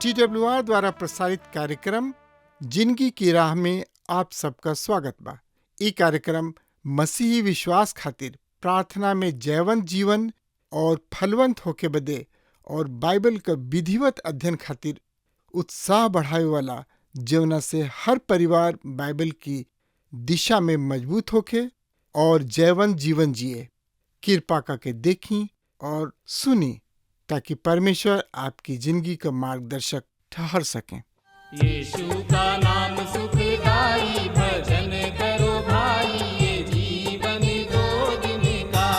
TWR द्वारा प्रसारित कार्यक्रम जिंदगी की राह में आप सबका स्वागत बा। ई कार्यक्रम मसीही विश्वास खातिर प्रार्थना में जयवंत जीवन और फलवंत होके बदे और बाइबल का विधिवत अध्ययन खातिर उत्साह बढ़ावे वाला, जवना से हर परिवार बाइबल की दिशा में मजबूत होके और जयवंत जीवन जिए। कृपा करके देखी और सुनी ताकि परमेश्वर आपकी जिंदगी का मार्गदर्शक ठहर सकें। यीशु का नाम सुखदाई, भजन करो भाई, ये जीवन दो दिन का।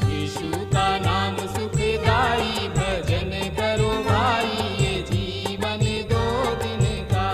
यीशु का नाम सुखदाई, भजन करो भाई, ये जीवन दो दिन का।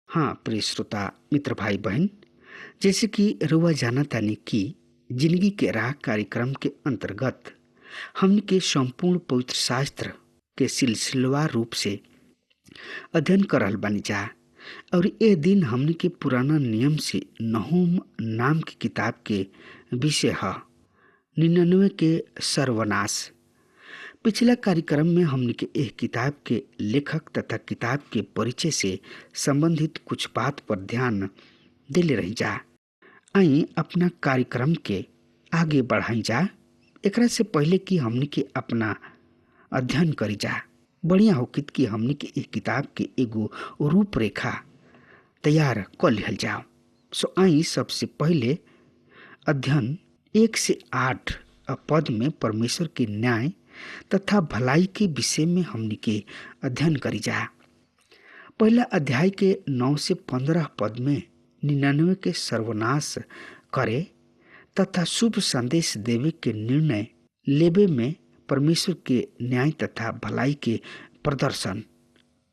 हाँ प्रिय श्रोता मित्र भाई बहन, जैसे कि रुआ जाना तानी कि जिंदगी के राह कार्यक्रम के अंतर्गत हमने के संपूर्ण पवित्र शास्त्र के सिलसिलेवार रूप से अध्ययन करल बानी जा। और ये दिन हमने के पुराना नियम से नहूम नाम की किताब के विषय है 99 के सर्वनाश। पिछला कार्यक्रम में हमने के एक किताब के लेखक तथा किताब के परिचय से संबंधित कुछ बात पर ध्यान देले रही जा। आई अपना कार्यक्रम के आगे बढ़ाई जा। एकरा से पहले कि हमने के अपना अध्ययन करी जा, बढ़िया होकित कि हमने के एक किताब के एगो रूपरेखा तैयार कर लिहल जाओ। सो आई सबसे पहले अध्ययन 1 से 8 पद में परमेश्वर के न्याय तथा भलाई के विषय में हमने के अध्ययन करी जा। पहला अध्याय के 9 से 15 पद में 99 के सर्वनाश करे तथा शुभ संदेश देवे के निर्णय लेबे में परमेश्वर के न्याय तथा भलाई के प्रदर्शन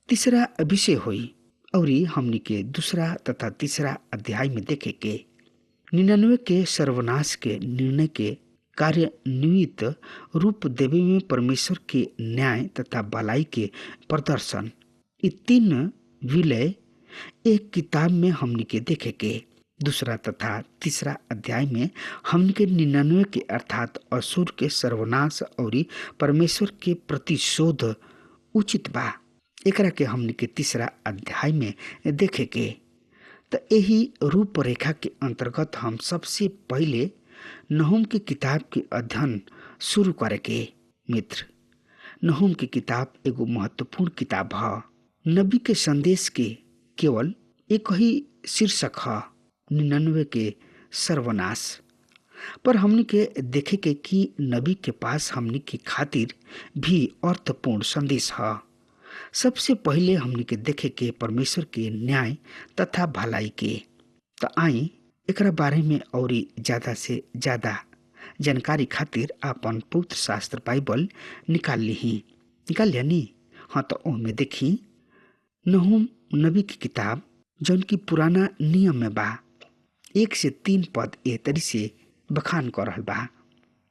तीसरा विषय हुई। और हमने के दूसरा तथा तीसरा अध्याय में देखे के 99 के सर्वनाश के निर्णय के कार्यान्वित रूप देवे में परमेश्वर के न्याय तथा भलाई के प्रदर्शन, ये 3 विलय एक किताब में हमने के देखे के। दूसरा तथा तीसरा अध्याय में हमने के 99 के अर्थात असुर के सर्वनाश और परमेश्वर के प्रतिशोध उचित बा, एकरा के हमने के तीसरा अध्याय में देखे के। तो यही रूपरेखा के अंतर्गत हम सबसे पहले नहूम की किताब के अध्ययन शुरू करे के। मित्र, नहूम की किताब एगो महत्वपूर्ण किताब है। नबी के संदेश के केवल एक ही शीर्षक है 99 के सर्वनाश, पर हमने के देखे के कि नबी के पास हमने के खातिर भी अर्थपूर्ण संदेश है। सबसे पहले हमने के देखे के परमेश्वर के न्याय तथा भलाई के। तो आई एकरा बारे में और ज्यादा से ज्यादा जानकारी खातिर आपन पवित्र शास्त्र बाइबल निकाल लिया। हाँ तो ओमे देखी नहूम नबी की किताब जौन की पुराना नियम में बा 1 से 3 पद ए तरी से बखान कर रहल बा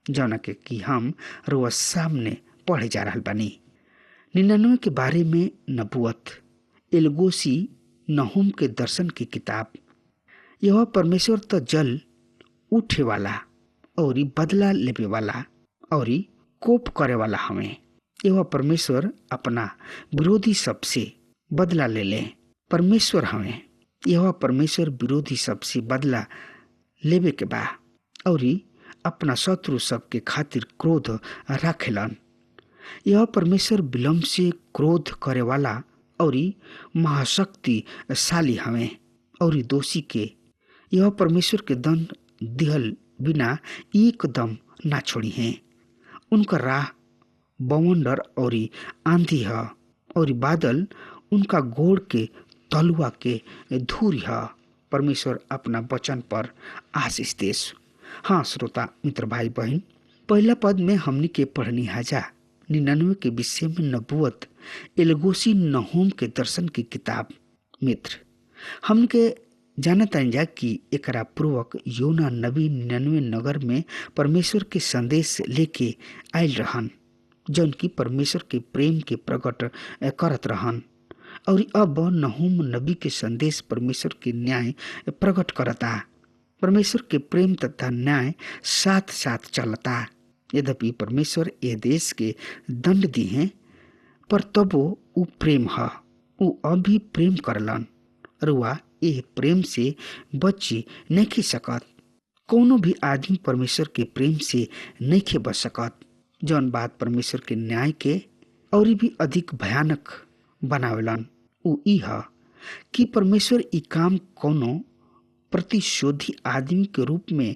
जौना के कि हम रोज सामने पढ़े जा रहल बानी। 99 के बारे में नबुवत एलगोसी नहूम के दर्शन की किताब। यह परमेश्वर तो जल उठे वाला और बदला लेवे वाला और कोप करे वाला हमें। यह परमेश्वर अपना विरोधी सबसे बदला ले परमेश्वर हमें। यह परमेश्वर विरोधी सबसे बदला लेवे के बा और अपना शत्रु सबके खातिर क्रोध राखेलन। यह परमेश्वर विलम्ब से क्रोध करे वाला और महाशक्तिशाली हमें और दोषी के यह परमेश्वर के दंड दिहल बिना एकदम ना छोड़ी हैं। उनका राह बवंडर और आंधी है और बादल उनका गोड़ के तलुआ के धूरी है। परमेश्वर अपना वचन पर आशीष देश। हाँ श्रोता मित्र भाई बहन, पहला पद में हमनी के पढ़नी हाजा 99 के विषय में नबुवत एलगोसी नहूम के दर्शन की किताब। मित्र हमनी के जानत जा कि एकरा पूर्वक योना नबी 99 नगर में परमेश्वर के संदेश लेके आयल रहन जौन की परमेश्वर के प्रेम के प्रकट करत रहन और अब नहूम नबी के संदेश परमेश्वर के न्याय प्रकट करता। परमेश्वर के प्रेम तथा न्याय साथ साथ चलता। यद्यपि परमेश्वर ये देश के दंड दी हैं पर तबो उ प्रेम है, उ अभी प्रेम करलन। रुआ ये प्रेम से बची नहीं सकत। कोनो भी आदमी परमेश्वर के प्रेम से नहीं बच सकत। जौन बात परमेश्वर के न्याय के और भी अधिक भयानक बनावेलन उ ई है कि परमेश्वर ई काम कोनो प्रतिशोधी आदमी के रूप में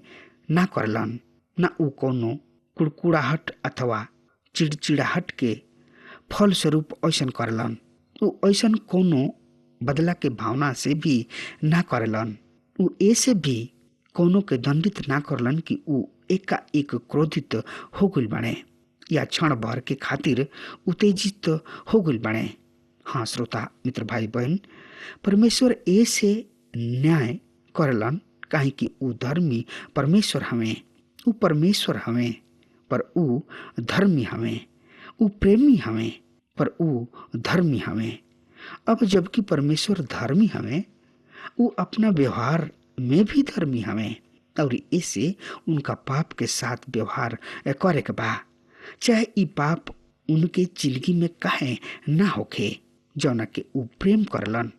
ना करलन, ना उ कोनो कुड़कुड़ाहट अथवा चिड़चिड़ाहट के फल स्वरूप ऐसन करलन। उ ऐसन कोनो बदला के भावना से भी ना करलन। उ ऐसे भी कोनो के दंडित ना करलन कि उ एकाएक क्रोधित हो गइल बने या क्षण भर के खातिर उत्तेजित हो गइल बने। हाँ श्रोता मित्र भाई बहन, परमेश्वर ऐसे न्याय करलन काहे कि उ धर्मी परमेश्वर हमें। उ परमेश्वर हमें पर उ धर्मी हमें। उ प्रेमी हमें पर उ धर्मी हमें। अब जबकि परमेश्वर धर्मी हमें, उ अपना व्यवहार में भी धर्मी हमें और इसे उनका पाप के साथ व्यवहार करे के बा, चाहे ई पाप उनके जिंदगी में काहे ना होखे। जौना के उ प्रेम करलन,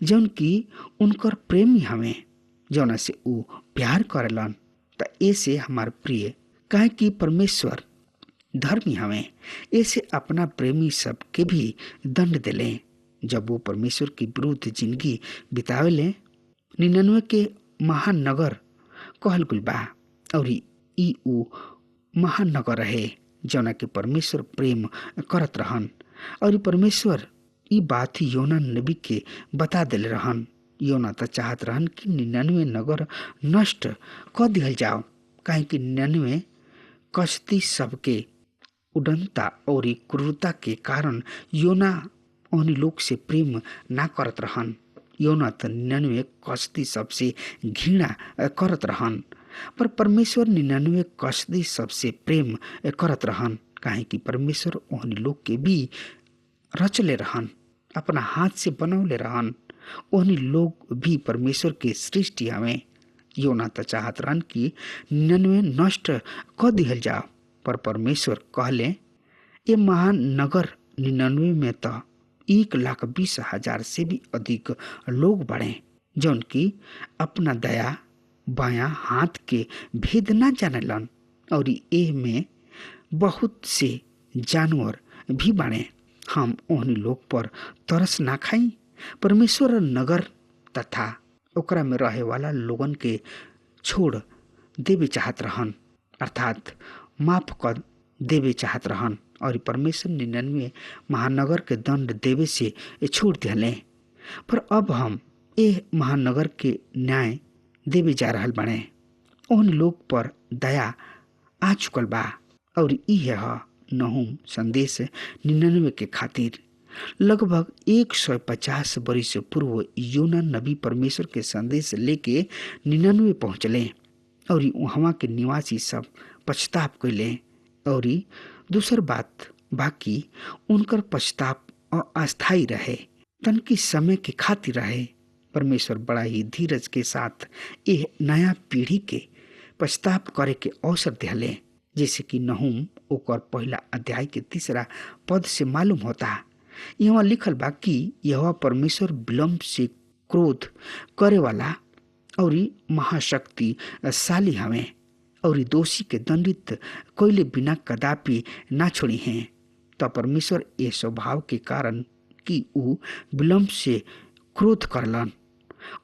जौन की उनकर प्रेमी हमें, जौना से उ प्यार करलन। त ऐसे हमार प्रिय काहे कि परमेश्वर धर्मी हमें, ऐसे अपना प्रेमी सब के भी दंड दिले जब वो परमेश्वर के विरुद्ध जिंदगी बितावेले। 99 के महानगर कहल गुल बा और ई उ महानगर रहे जौना के परमेश्वर प्रेम करत रहन और परमेश्वर ई बात योना नबी के बता दिले रहन। योना तो चाहत रहन कि 99 नगर नष्ट कर दिया जाओ काहे कि 99 कश्ती सबके उड़नता और क्रूरता के कारण योना उन लोग से प्रेम ना करत रहन। योना तो 99 कश्ती सबसे घृणा करत रहन पर परमेश्वर 99 कश्ती सबसे प्रेम करत रहन काहे कि परमेश्वर उन लोग के भी रचले रहन, अपना हाथ से बनौले रहन। उन लोग भी परमेश्वर के सृष्टि हमें। योना तो चाहत रहन कि 99 नष्ट कर दिहल जाओ पर परमेश्वर कहले ये महानगर 99 में तो 1,20,000 से भी अधिक लोग बढ़े जौन की अपना दया बायां हाथ के भेद ना जानेलन और ए में बहुत से जानवर भी बढ़े। हम उन लोग पर तरस ना खाई। परमेश्वर नगर तथा ओकरा में रहे वाला लोगन के छोड़ देवे चाहत रहन, अर्थात माफ कर देवे चाहत रहन और परमेश्वर 99 महानगर के दंड देवे से छोड़ दिले। पर अब हम ए महानगर के न्याय देवे जा रहल बने। उन लोग पर दया आ चुकल बा और इहे ह नहुम संदेश 99 के खातिर। लगभग 150 वर्ष पूर्व योना नबी परमेश्वर के संदेश लेके 99 पहुँचले और वहाँ के निवासी सब पछताप कैले। और दूसर बात बाकी उनकर पछताप अस्थायी रहे, तनकी समय के खातिर रहे। परमेश्वर बड़ा ही धीरज के साथ यह नया पीढ़ी के पछताप करे के अवसर दिले, जैसे कि नहुम ओकर पहला अध्याय के 3 पद से मालूम होता। यहाँ लिखल बा कि यह परमेश्वर विलम्ब से क्रोध करे वाला और महाशक्तिशाली हमें और दोषी के दंडित कोयले बिना कदापि ना छोड़ी हैं। तो परमेश्वर ये स्वभाव के कारण कि ऊ विलम्ब से क्रोध करलन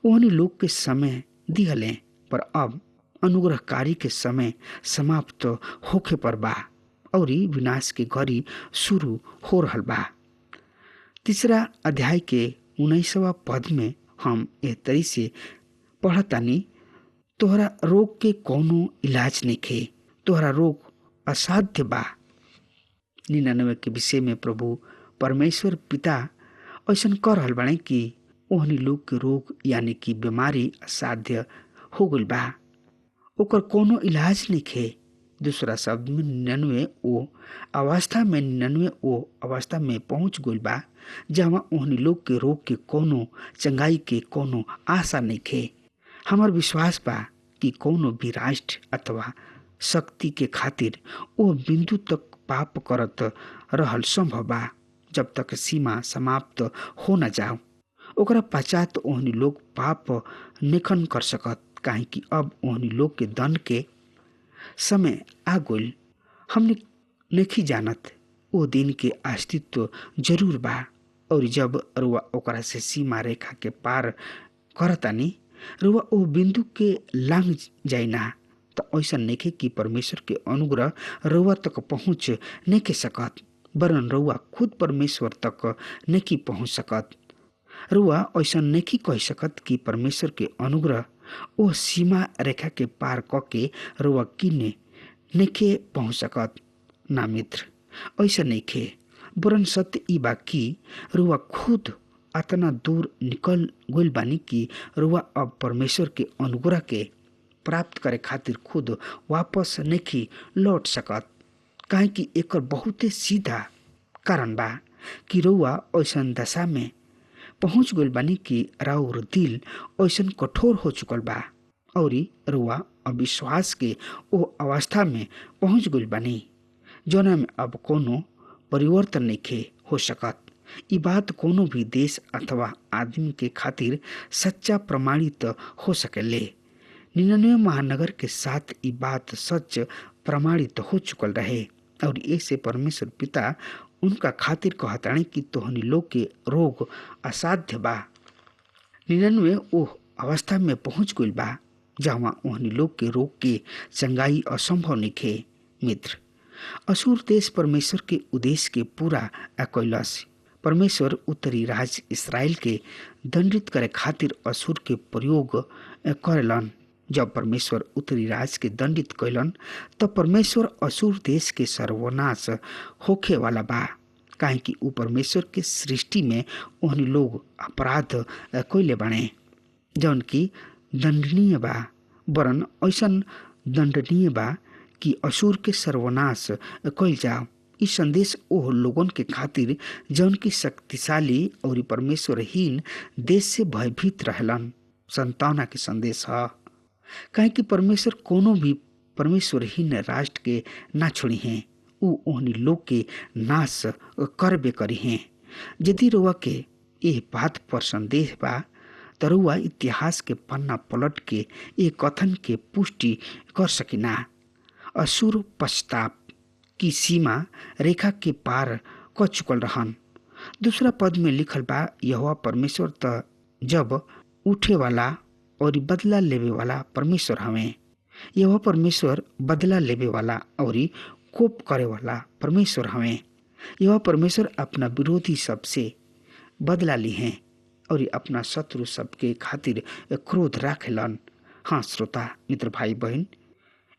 ओहनी लोग के समय दिहले, पर अब अनुग्रहकारी के समय समाप्त होखे पर बा और विनाश के घड़ी शुरू हो रहल बा। 3 अध्याय के 19वां पद में हम एह तरी से पढ़तानी, तोहरा रोग के कोनो इलाज नइखे, तोहरा रोग असाध्य बा। 99 के विषय में प्रभु परमेश्वर पिता ऐसन कर रहल बाड़े कि ओहनी लोग के रोग यानी कि बीमारी असाध्य हो गइल बा, ओकर कोनो इलाज नइखे। दूसरा शब्द में 99 ओ अवस्था में पहुंच गइल बा जहाँ ओहनी लोग के रोग के कोनो चंगाई के कोनो आशा नइखे। हमार विश्वास बा कि कोनो भी राष्ट्र अथवा शक्ति के खातिर ओ बिंदु तक पाप करत रहल संभव बा जब तक सीमा समाप्त हो न जाओ। ओकरा पश्चात ओहनी लोग पाप निखन कर सकत, काहे कि अब ओहनी लोग के दंड के समय आ गइल। हमने नहीं जानत ओ दिन के अस्तित्व जरूर बा, और जब रुआ ओकरा से सीमा रेखा के पार करतानी रुआ ओ बिंदु के लांग जाइना, तो ऐसा नइखे कि परमेश्वर के अनुग्रह रुआ तक पहुँच नहीं सकत, वरन रुआ खुद परमेश्वर तक नहीं पहुँच सकत। रुआ ऐसा नहीं कह सकत कि परमेश्वर के अनुग्रह ओ सीमा रेखा के पार कके रुआ किने नहीं पहुँच सकत। ना मित्र, ऐसा नइखे, वरन सत्य ई बा कि रुआ खुद अतना दूर निकल गइल बानी कि रुआ अब परमेश्वर के अनुग्रह के प्राप्त करे खातिर खुद वापस नहीं लौट सकत, काहे कि एकर बहुते सीधा कारण बा कि रुआ ऐसन दशा में पहुँच गइल बानी कि राउर दिल ऐसन कठोर हो चुकल बा और रुआ अविश्वास के ओ अवस्था में पहुँच गइल बानी जोना में अब कोनो परिवर्तन नइखे हो सकत। ई बात कोनो भी देश अथवा आदमी के खातिर सच्चा प्रमाणित हो सकेले। 99 महानगर के साथ ई बात सच प्रमाणित हो चुकल रहे और ऐसे परमेश्वर पिता उनका खातिर कहताणे कि तोहनी लोग के रोग असाध्य बा। 99 ओ अवस्था में पहुंच गइल बा जहाँ ओहनी लोग के रोग के चंगाई असंभव नइखे। मित्र, असूर देश परमेश्वर के उद्देश्य के पूरा कैलस। परमेश्वर उत्तरी राज्य इसराइल के दंडित करे खातिर असूर के प्रयोग करेलन। जब परमेश्वर उत्तरी राज्य के दंडित कैलन तब परमेश्वर असूर देश के सर्वनाश होखे वाला बा, काहे कि ऊ परमेश्वर के सृष्टि में ओहनी लोग अपराध कैले बाणे जौन की दंडनीय बा, वरन ऐसन दंडनीय बा कि असूर के सर्वनाश कैल जाओ। ई संदेश ओह लोगन के खातिर जौन की शक्तिशाली और परमेश्वरहीन देश से भयभीत रहलन संतावना के संदेश है, काहे कि परमेश्वर कोनो भी परमेश्वरहीन राष्ट्र के ना छोड़ी हैं, ऊ ओहनी लोग के नाश करबे करी हैं। यदि रुआ के एह बात पर संदेह बा त रुआ इतिहास के पन्ना पलट के ये कथन के पुष्टि कर सकिना। असुर पश्चाताप की सीमा रेखा के पार क चुकल रहन। दूसरा पद में लिखल बा, यहोवा परमेश्वर त जब उठे वाला और बदला लेवे वाला परमेश्वर हमें। यहोवा परमेश्वर बदला लेवे वाला और कोप करे वाला परमेश्वर हमें। यहोवा परमेश्वर अपना विरोधी सबसे बदला ली हैं और अपना शत्रु सबके खातिर क्रोध राखेलन। हाँ श्रोता मित्र भाई बहन,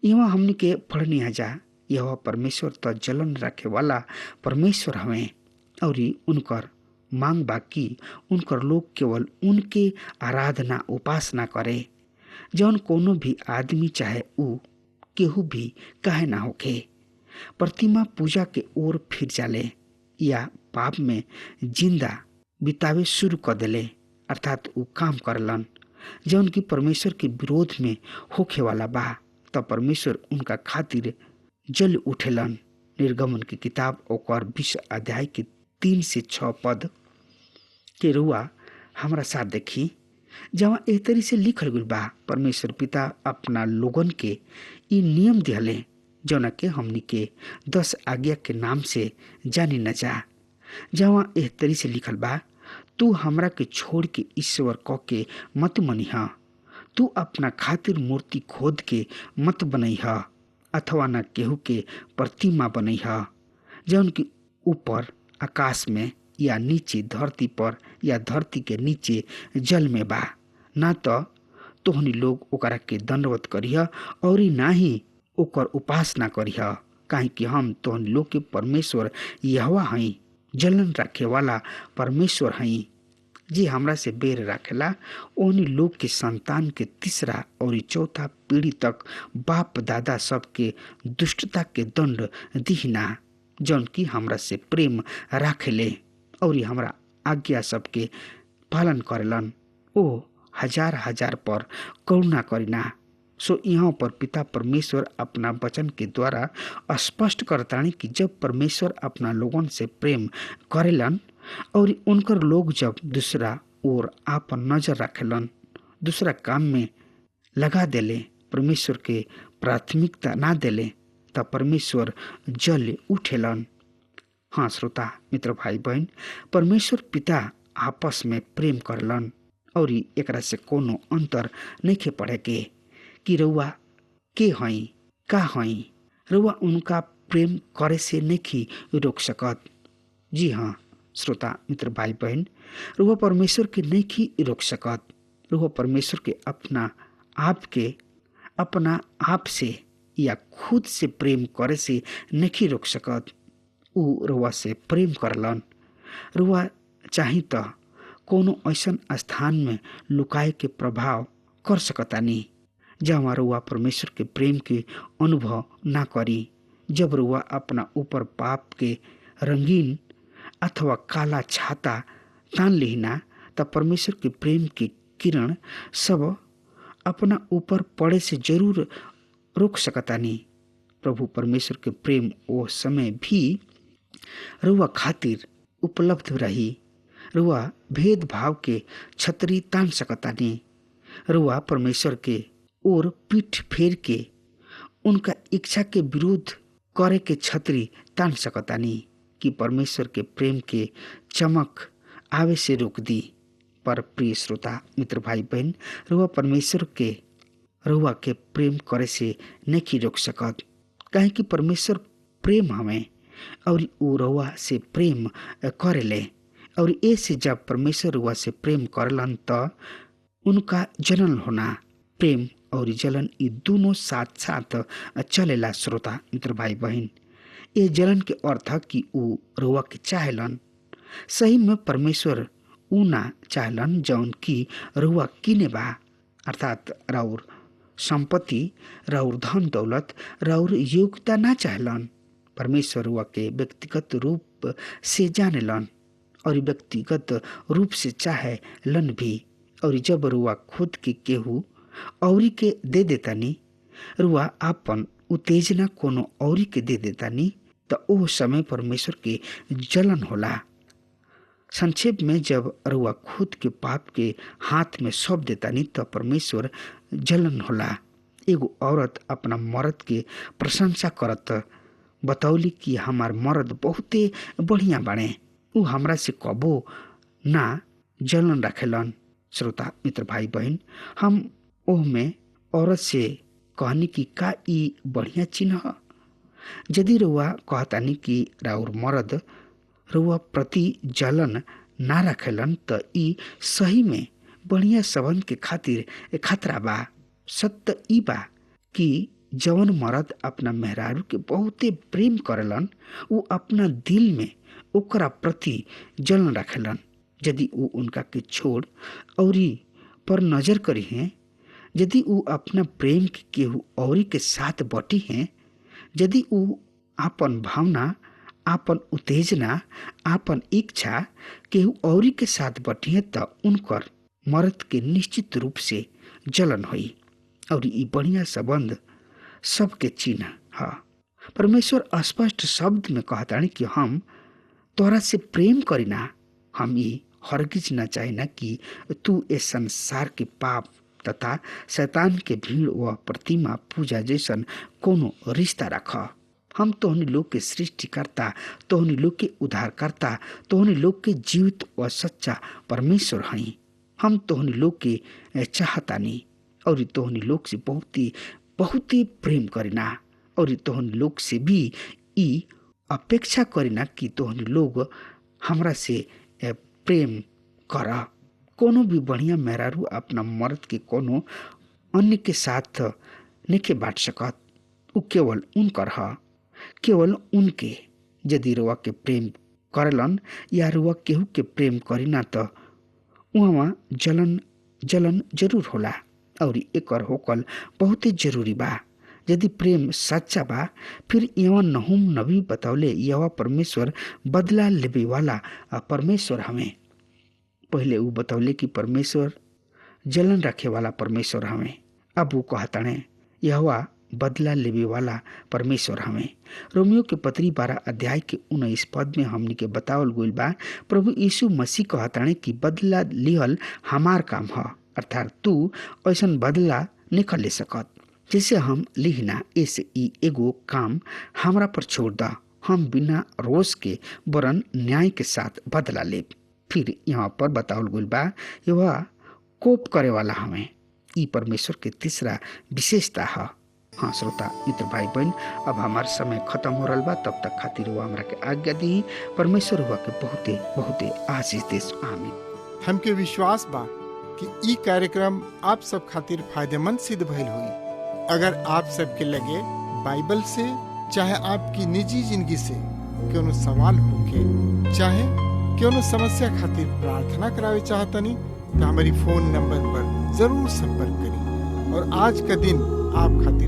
यहाँ हमने के पढ़नी हजा यह परमेश्वर तो जलन रखे वाला परमेश्वर हमें और उनकर मांग बाकी उनकर लोग केवल उनके आराधना उपासना करे। जौन कोनो भी आदमी चाहे ऊ केहू भी काहे ना होखे प्रतिमा पूजा के ओर फिर जाले या पाप में जिंदा बितावे शुरू कर देले, अर्थात ऊ काम करलन जौन की परमेश्वर के विरोध में होखे वाला बा, तब परमेश्वर उनका खातिर जल उठेलन। निर्गमन की किताब ओकर 20 अध्याय के 3 से 6 पद के रुआ हमारा साथ देखी, जहाँ एह तरी से लिखल गइल बा, परमेश्वर पिता अपना लोगन के ई नियम दिहले जौना के हमनी के 10 आज्ञा के नाम से जानी न जा। जहाँ एह तरी से लिखल बा, तू हमरा के छोड़ के ईश्वर कह के मत मनिहा, तू अपना खातिर मूर्ति खोद के मत बनैहा, अथवा न केहू के प्रतिमा बनैहा जौन की ऊपर आकाश में या नीचे धरती पर या धरती के नीचे जल में बा। ना तो तोहनी लोग ओकरा के दंडवत करिह और ना ही ओकर उपासना करिह, काहे कि हम तोहनी लोग के परमेश्वर यहोवा हई, जलन रखे वाला परमेश्वर हई। जे हमरा से बेर रखेला ओहनी लोग के संतान के 3रा और 4था पीढ़ी तक बाप दादा सबके दुष्टता के दंड दिहिना, जौन की हमरा से प्रेम राखेले और हमरा आज्ञा सबके पालन करेलन, ओ हजार हजार पर करुणा करिना। सो यहाँ पर पिता परमेश्वर अपना वचन के द्वारा स्पष्ट करतानी कि जब परमेश्वर अपना लोगन से प्रेम करेलन और उनकर लोग जब दूसरा ओर आपन नजर रखेलन, दूसरा काम में लगा देले, परमेश्वर के प्राथमिकता ना देले, तब परमेश्वर जल उठेलन। हाँ श्रोता मित्र भाई बहन, परमेश्वर पिता आपस में प्रेम करलन और एकरा से कोनो अंतर नहीं पड़े के कि रउआ के हई का हई, रउआ उनका प्रेम करे से नहीं रोक सकत। जी हाँ श्रोता मित्र भाई बहन, रउआ परमेश्वर के नहीं रोक सकत, रउआ परमेश्वर के अपना आप से या खुद से प्रेम करे से नहीं रोक सकत। ऊ रउआ से प्रेम करलन। रउआ चाही तो कोनो ऐसन स्थान में लुकाए के प्रभाव कर सकतानी जहाँ रउआ परमेश्वर के प्रेम के अनुभव ना करी। जब रउआ अपना ऊपर पाप के रंगीन अथवा काला छाता तान लेना, तब परमेश्वर के प्रेम के किरण सब अपना ऊपर पड़े से जरूर रोक सकतानी। प्रभु परमेश्वर के प्रेम ओ समय भी रउआ खातिर उपलब्ध रही। रउआ भेदभाव के छतरी तान सकतानी। रउआ परमेश्वर के ओर पीठ फेर के उनका इच्छा के विरोध करे के छतरी तान सकतानी कि परमेश्वर के प्रेम के चमक आवे से रोक दी। पर प्रिय श्रोता मित्र भाई बहन, रउआ परमेश्वर के रउआ के प्रेम करे से नहीं रोक सकत, काहे कि परमेश्वर प्रेम हमें और ऊ रउआ से प्रेम करेले। और ऐसे जब परमेश्वर रउआ से प्रेम करलन तो उनका जलन होना, प्रेम और जलन ये दोनों साथ साथ चलेला। श्रोता मित्र भाई बहन, ये जलन के अर्थ कि ऊ रउआ के चाहेलन। सही में परमेश्वर ऊ ना चाहलन जौन की रउआ किने बा, अर्थात राउर संपत्ति, राउर धन दौलत, राउर योग्यता ना चाहलन। परमेश्वर रउआ के व्यक्तिगत रूप से जानेलन और व्यक्तिगत रूप से चाहेलन भी। और जब रुआ खुद के केहू औरी के दे देतानी, रुआ आपन उत्तेजना कोनो औरी के दे देतानी, तो ओ समय परमेश्वर के जलन होला। संक्षेप में जब रुआ खुद के पाप के हाथ में सौंप देतानी तो परमेश्वर जलन होला। एगो औरत अपना मर्द के प्रशंसा करत बतौली कि हमार मर्द बहुते बढ़िया बाड़े, ऊ हमरा से कबो ना जलन रखेलन। श्रोता मित्र भाई बहन, हम ओह में औरत से कहनी कि का ई बढ़िया चिन्ह। यदि रउआ कहतानी कि राउर मर्द रउआ प्रति जलन ना रखेलन तो ई सही में बढ़िया संबंध के खातिर खतरा बा। सत्य ई बा कि जवन मर्द अपना मेहरारू के बहुते प्रेम करेलन उ अपना दिल में ओकरा प्रति जलन रखेलन। यदि उ उनका के छोड़ औरी पर नजर करी हैं, यदि उ अपना प्रेम के केहू औरी के साथ बटी हैं, यदि उ आपन भावना, आपन उत्तेजना, आपन इच्छा केहू औरी के साथ बटी हैं, त उनकर मर्द के निश्चित रूप से जलन हुई। और ई बढ़िया संबंध सबके चिन्ह है। परमेश्वर स्पष्ट शब्द में कहतानी कि हम तोरा से प्रेम करीना। हम ये हरगिज न चाहिए कि तू इस संसार के पाप तथा शैतान के भीड़ व प्रतिमा पूजा जैसन कोनो रिश्ता रख। हम तोहनी लोग के सृष्टिकर्ता, तोहनी लोग के उद्धारकर्ता, तोहनी लोग के जीवित व सच्चा परमेश्वर हई। हम तोहनी लोग के चाहतानी और तोहनी लोग से बहुत ही प्रेम करीना और तोहनी लोग से भी ई अपेक्षा करीना कि तोहनी लोग हमरा से प्रेम कर। कोनो भी बढ़िया मेहरारू अपना मर्द के कोनो अन्य के साथ नहीं बांट सकत। उ केवल उनकर ह, केवल उनके। यदि रुआ के प्रेम करलन या रुआ केहू के प्रेम करीना तो वहाँ जलन जरूर होला और एकर होकल बहुत ही जरूरी बा। यदि प्रेम सच्चा बा, फिर यहाँ नहुम नबी बतौले यह परमेश्वर बदला लेवे वाला परमेश्वर हमें। पहले वो बतौले कि परमेश्वर जलन रखे वाला परमेश्वर हमें। अब वो कहताने यह बदला लेवे वाला परमेश्वर हमें। रोमियो के पत्री 12 अध्याय के 19 पद में हमनी के बतावल गइल बा, प्रभु यीशु मसीह कहताने कि बदला लिहल हमार काम है, अर्थात तू ऐसन बदला नहीं ले सकत जैसे हम लिहना। ऐसे ई एगो काम हमरा पर छोड़ दा, हम बिना रोष के वरन न्याय के साथ बदला ले। फिर यहाँ पर बतावल गइल बा यह कोप करे वाला हमें। ई परमेश्वर के तीसरा विशेषता है। हाँ श्रोता मित्र भाई बहन, अब हमार समय खत्म हो रहा बा। तब तक खातिर हुआ हमरा के आज्ञा दी। परमेश्वर हुआ के बहुते बहुते आशीष देश। आमीन। हमके विश्वास बा कि ई कार्यक्रम आप सब खातिर फायदेमंद सिद्ध भइल हुई। अगर आप सबके लगे बाइबल से चाहे आपकी निजी जिंदगी से कोनो सवाल होके चाहे कोनो समस्या खातिर प्रार्थना करावे चाहतनी तो हमारी फोन नंबर पर जरूर संपर्क करें और आज का दिन आप खातिर